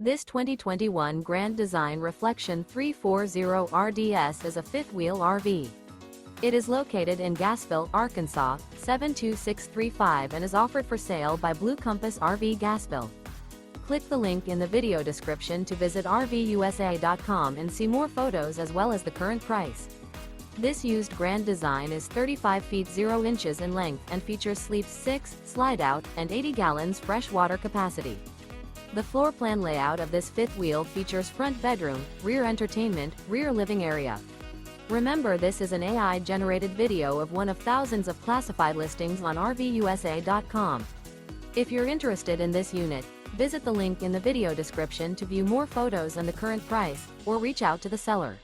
This 2021 Grand Design Reflection 340 RDS is a fifth-wheel RV. It is located in Gassville, Arkansas, 72635 and is offered for sale by Blue Compass RV Gassville. Click the link in the video description to visit RVUSA.com and see more photos as well as the current price. This used Grand Design is 35 feet 0 inches in length and features sleeps 6, slide-out, and 80 gallons fresh water capacity. The floor plan layout of this fifth wheel features front bedroom, rear entertainment, rear living area. Remember, this is an AI-generated video of one of thousands of classified listings on RVUSA.com. If you're interested in this unit, visit the link in the video description to view more photos and the current price, or reach out to the seller.